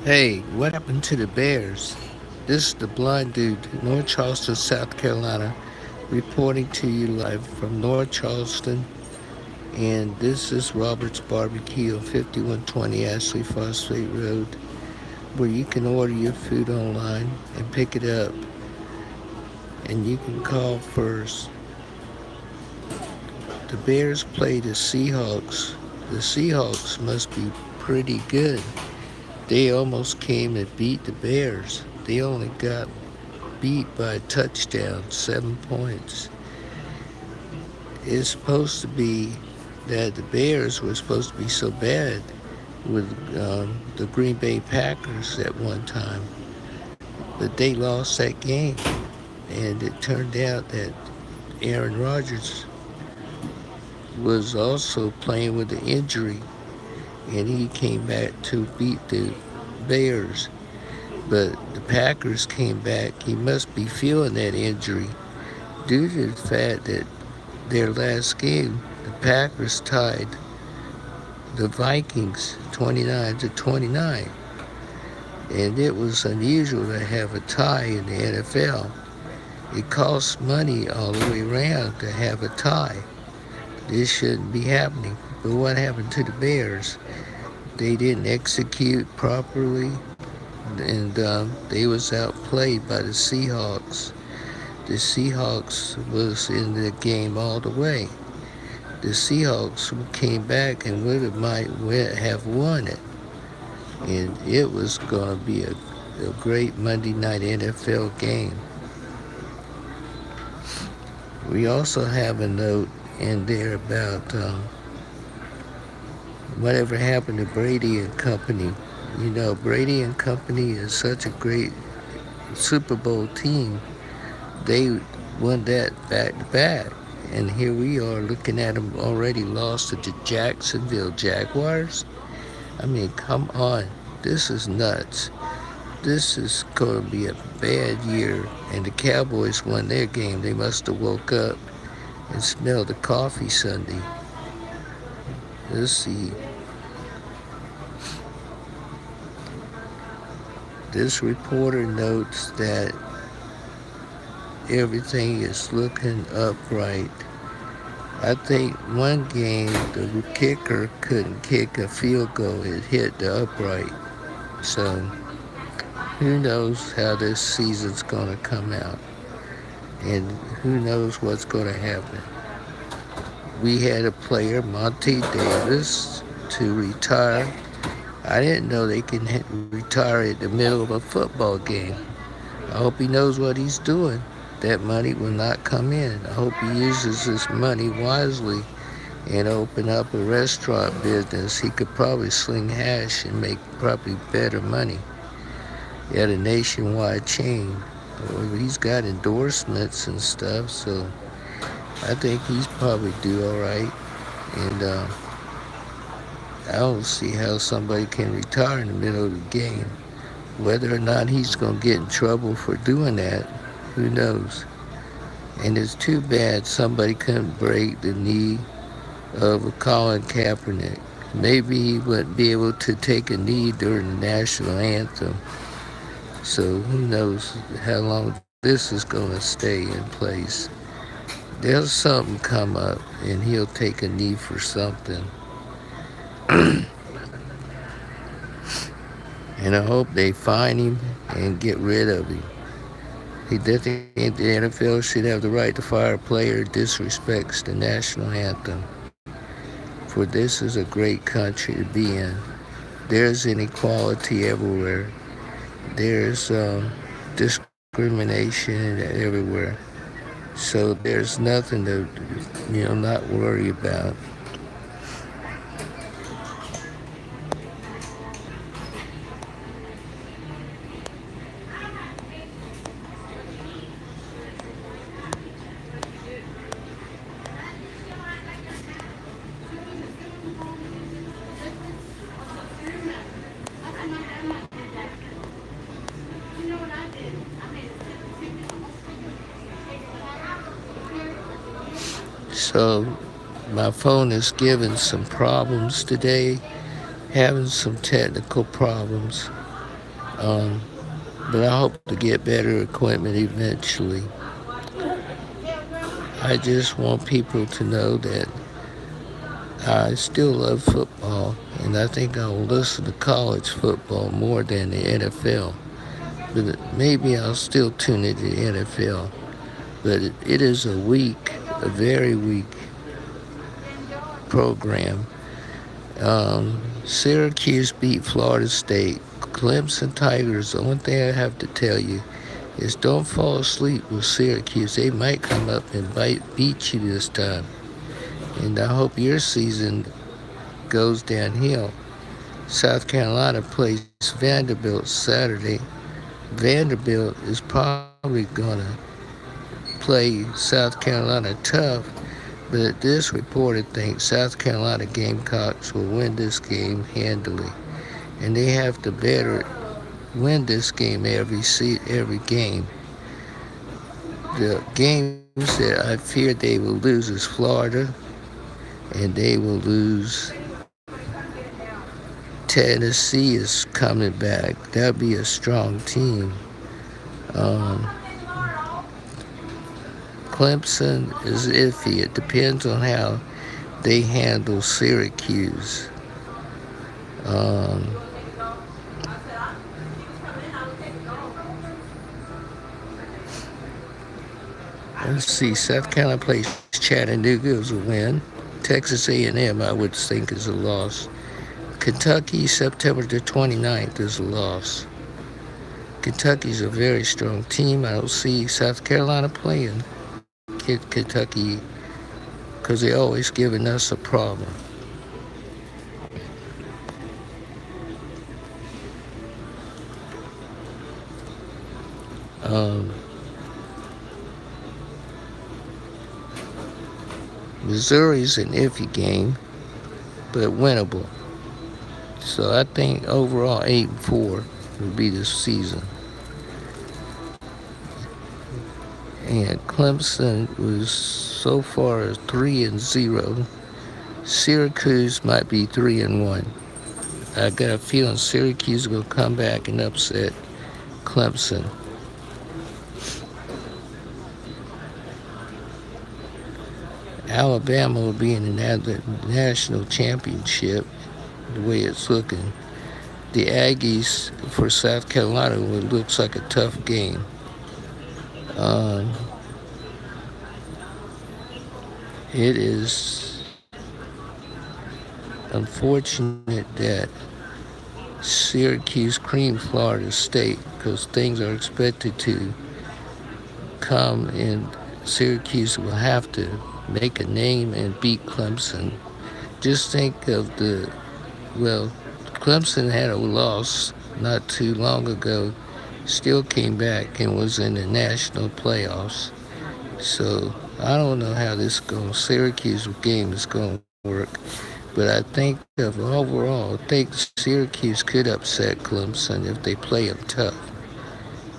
Hey, what happened to the Bears? This is the blind dude, North Charleston, South Carolina, reporting to you live from North Charleston. And this is Robert's Barbecue on 5120 Ashley Phosphate Road, where you can order your food online and pick it up. And you can call first. The Bears play the Seahawks. The Seahawks must be pretty good. They almost came and beat the Bears. They only got beat by a touchdown, 7 points. It's supposed to be that the Bears were supposed to be so bad with the Green Bay Packers at one time, but they lost that game, and it turned out that Aaron Rodgers was also playing with an injury, and he came back to beat the Bears. But the Packers came back. He must be feeling that injury due to the fact that their last game, the Packers tied the Vikings 29-29. And it was unusual to have a tie in the NFL. It costs money all the way around to have a tie. This shouldn't be happening. But what happened to the Bears? They didn't execute properly, and they was outplayed by the Seahawks. The Seahawks was in the game all the way. The Seahawks came back and might have won it. And it was going to be a great Monday night NFL game. We also have a note in there about whatever happened to Brady and Company. You know, Brady and Company is such a great Super Bowl team. They won that back to back. And here we are looking at them already lost to the Jacksonville Jaguars. I mean, come on. This is nuts. This is going to be a bad year. And the Cowboys won their game. They must have woke up and smelled the coffee Sunday. Let's see. This reporter notes that everything is looking upright. I think one game the kicker couldn't kick a field goal. It hit the upright. So who knows how this season's going to come out. And who knows what's going to happen. We had a player, Monte Davis, to retire. I didn't know they can retire at the middle of a football game. I hope he knows what he's doing. That money will not come in. I hope he uses this money wisely and open up a restaurant business. He could probably sling hash and make probably better money at a nationwide chain. He's got endorsements and stuff, so I think he's probably do all right. And I don't see how somebody can retire in the middle of the game. Whether or not he's going to get in trouble for doing that, who knows? And it's too bad somebody couldn't break the knee of Colin Kaepernick. Maybe he wouldn't be able to take a knee during the national anthem. So who knows how long this is going to stay in place. There's something come up and he'll take a knee for something. And I hope they fine him and get rid of him. He doesn't think the NFL should have the right to fire a player who disrespects the national anthem. For this is a great country to be in. There's inequality everywhere. There's discrimination everywhere. So there's nothing to, not worry about. So my phone is giving some problems today, having some technical problems. Um, but I hope to get better equipment eventually. I just want people to know that I still love football, and I think I will listen to college football more than the NFL. But maybe I'll still tune into the NFL. But it is a very weak program. Syracuse beat Florida State. Clemson Tigers, the only thing I have to tell you is don't fall asleep with Syracuse. They might come up and beat you this time. And I hope your season goes downhill. South Carolina plays Vanderbilt Saturday. Vanderbilt is probably going to play South Carolina tough, but this reporter thinks South Carolina Gamecocks will win this game handily. And they have to better win this game every game. The games that I fear they will lose is Florida, and they will lose. Tennessee is coming back. That'll be a strong team. Clemson is iffy. It depends on how they handle Syracuse. Let's see. South Carolina plays Chattanooga is a win. Texas A&M, I would think, is a loss. Kentucky, September the 29th, is a loss. Kentucky's a very strong team. I don't see South Carolina playing Kentucky because they're always giving us a problem. Missouri's an iffy game, but winnable. So I think overall 8-4 would be this season. And Clemson was so far as 3-0. Syracuse might be 3-1. I got a feeling Syracuse will come back and upset Clemson. Alabama will be in the national championship, the way it's looking. The Aggies for South Carolina looks like a tough game. It is unfortunate that Syracuse creamed Florida State because things are expected to come and Syracuse will have to make a name and beat Clemson. Just think of Clemson had a loss not too long ago, still came back and was in the national playoffs. So I don't know how Syracuse game is going to work. But I think overall, I think Syracuse could upset Clemson if they play them tough.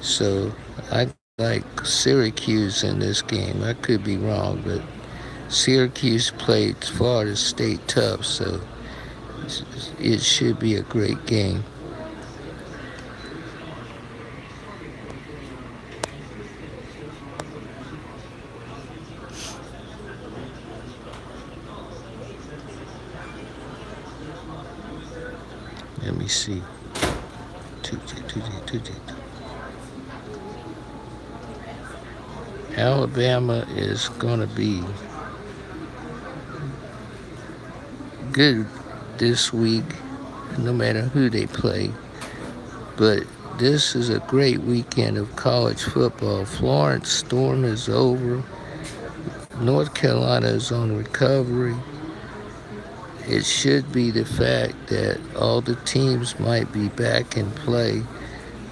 So I like Syracuse in this game. I could be wrong, but Syracuse played Florida State tough, so it should be a great game. Let me see. Tuesday. Alabama is going to be good this week, no matter who they play. But this is a great weekend of college football. Florence Storm is over. North Carolina is on recovery. It should be the fact that all the teams might be back in play,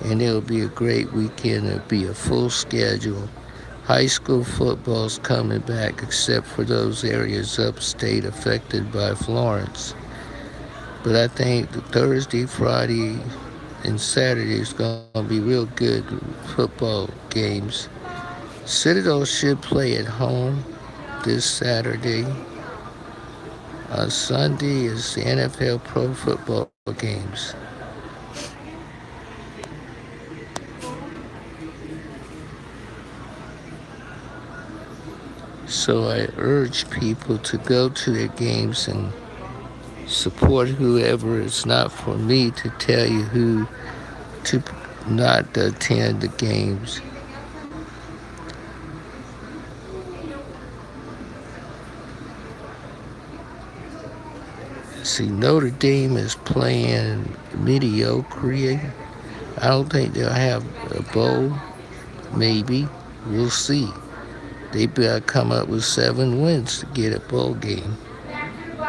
and it'll be a great weekend. It'll be a full schedule. High school football's coming back, except for those areas upstate affected by Florence. But I think the Thursday, Friday, and Saturday is going to be real good football games. Citadel should play at home this Saturday. Sunday is the NFL Pro Football games. So I urge people to go to their games and support whoever. It's not for me to tell you who to not attend the games. See, Notre Dame is playing mediocre. I don't think they'll have a bowl. Maybe. We'll see. They better come up with 7 wins to get a bowl game.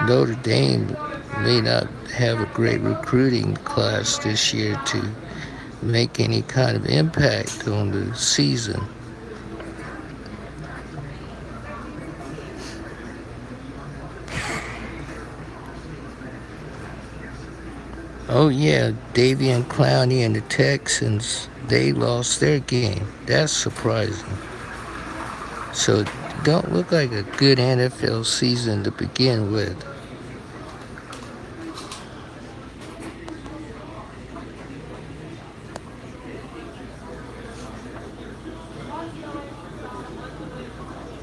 Notre Dame may not have a great recruiting class this year to make any kind of impact on the season. Oh yeah, Davian Clowney and the Texans, they lost their game. That's surprising. So it don't look like a good NFL season to begin with.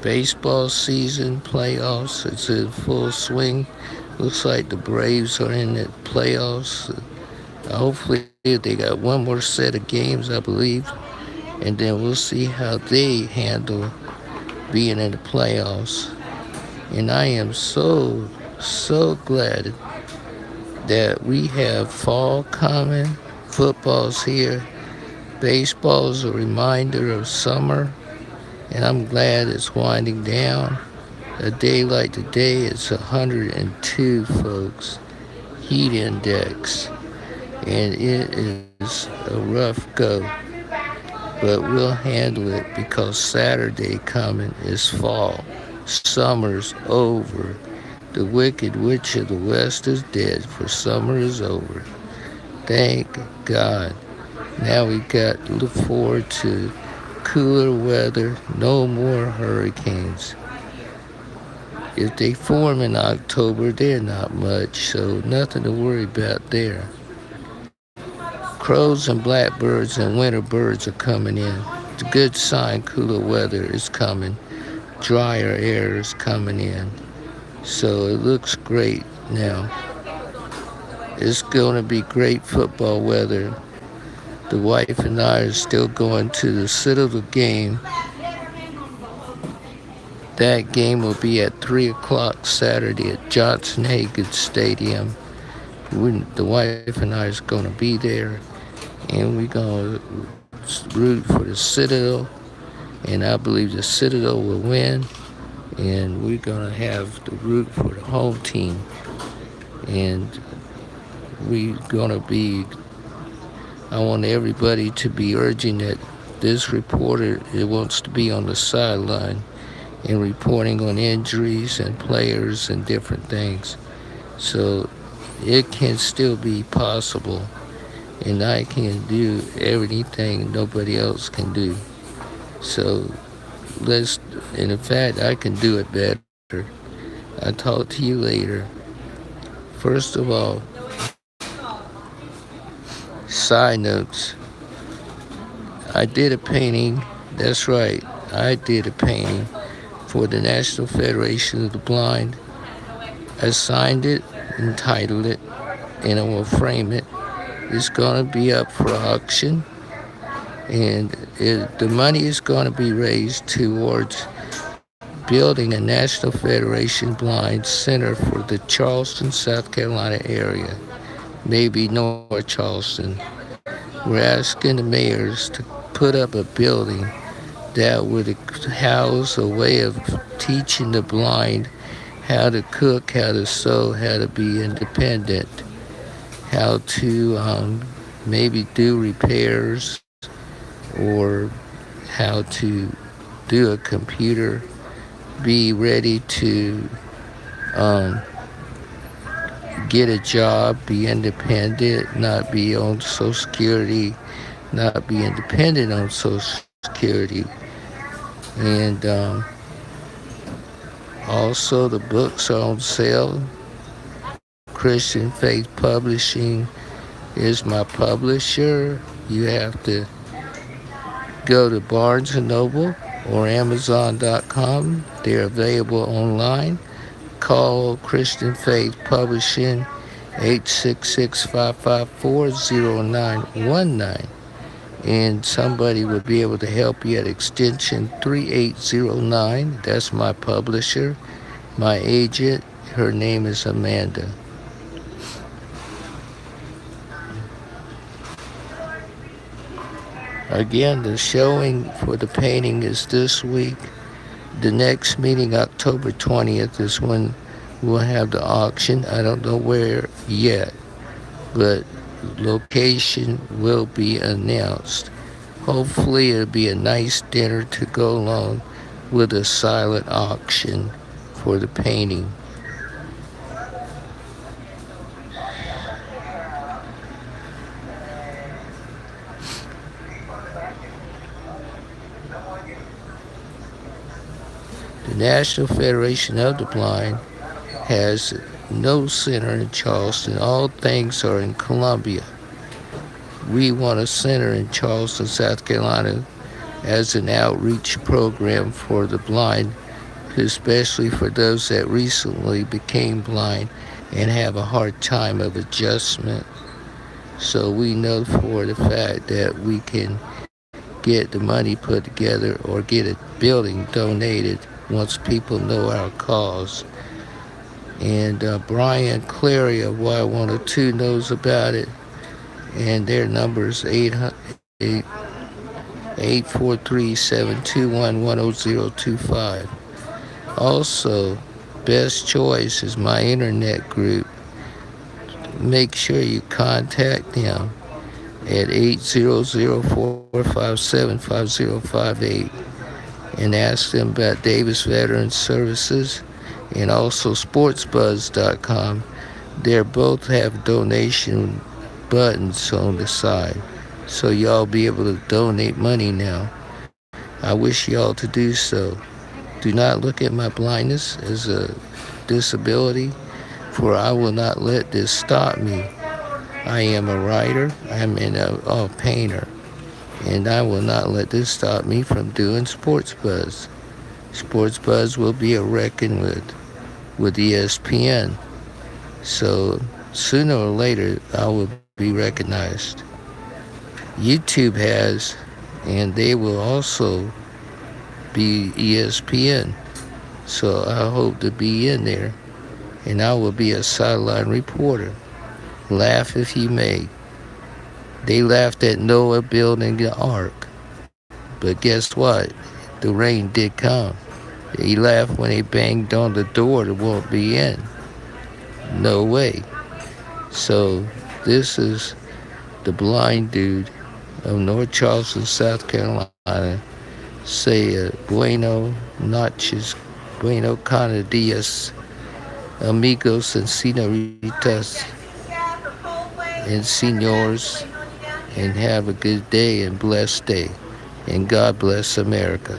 Baseball season, playoffs, it's in full swing. Looks like the Braves are in the playoffs. Hopefully they got one more set of games, I believe, and then we'll see how they handle being in the playoffs. And I am so glad that we have fall coming. Football's here. Baseball's a reminder of summer, and I'm glad it's winding down. A day like today, it's 102, folks. Heat index. And it is a rough go. But we'll handle it because Saturday coming is fall. Summer's over. The wicked witch of the west is dead, for summer is over. Thank God. Now we got to look forward to cooler weather, no more hurricanes. If they form in October, they're not much, so nothing to worry about there. Crows and blackbirds and winter birds are coming in. It's a good sign cooler weather is coming. Drier air is coming in. So it looks great now. It's going to be great football weather. The wife and I are still going to the Citadel game. That game will be at 3 o'clock Saturday at Johnson Hagan Stadium. The wife and I is going to be there, and we're going to root for the Citadel, and I believe the Citadel will win, and we're going to have the root for the home team, and we're going to be, I want everybody to be urging that this reporter wants to be on the sideline and reporting on injuries and players and different things. So it can still be possible, and I can do everything nobody else can do. So and in fact, I can do it better. I'll talk to you later. First of all, side notes. I did a painting, that's right, I did a painting for the National Federation of the Blind. I signed it, entitled it, and I will frame it. It's going to be up for auction, and the money is going to be raised towards building a National Federation Blind Center for the Charleston, South Carolina area, maybe North Charleston. We're asking the mayors to put up a building that would house a way of teaching the blind how to cook, how to sew, how to be independent, how to maybe do repairs, or how to do a computer, be ready to get a job, be independent, not be on Social Security, not be independent on Social Security. And also the books are on sale. Christian Faith Publishing is my publisher. You have to go to Barnes & Noble or Amazon.com. They're available online. Call Christian Faith Publishing 866-554-0919, and somebody will be able to help you at extension 3809. That's my publisher. My agent, her name is Amanda. Again, the showing for the painting is this week. The next meeting, October 20th, is when we'll have the auction. I don't know where yet, but location will be announced. Hopefully it'll be a nice dinner to go along with a silent auction for the painting. The National Federation of the Blind has no center in Charleston. All things are in Columbia. We want a center in Charleston, South Carolina, as an outreach program for the blind, especially for those that recently became blind and have a hard time of adjustment. So we know for the fact that we can get the money put together or get a building donated once people know our cause. And Brian Clary of Y102 knows about it, and their number is 843-721-10025. Also, Best Choice is my internet group. Make sure you contact them at 800-457-5058 and ask them about Davis Veteran Services and also sportsbuzz.com. They both have donation buttons on the side, so y'all be able to donate money now. I wish y'all to do so. Do not look at my blindness as a disability, for I will not let this stop me. I am a writer, I'm a painter, and I will not let this stop me from doing Sports Buzz. Sports Buzz will be a reckon with ESPN. So sooner or later, I will be recognized. YouTube has, and they will also be ESPN. So I hope to be in there, and I will be a sideline reporter. Laugh if you may. They laughed at Noah building the ark, but guess what? The rain did come. They laughed when they banged on the door that won't be in. No way. So this is the blind dude of North Charleston, South Carolina. Say bueno noches, bueno cada dias, amigos and señoritas and senors, and have a good day and blessed day. And God bless America.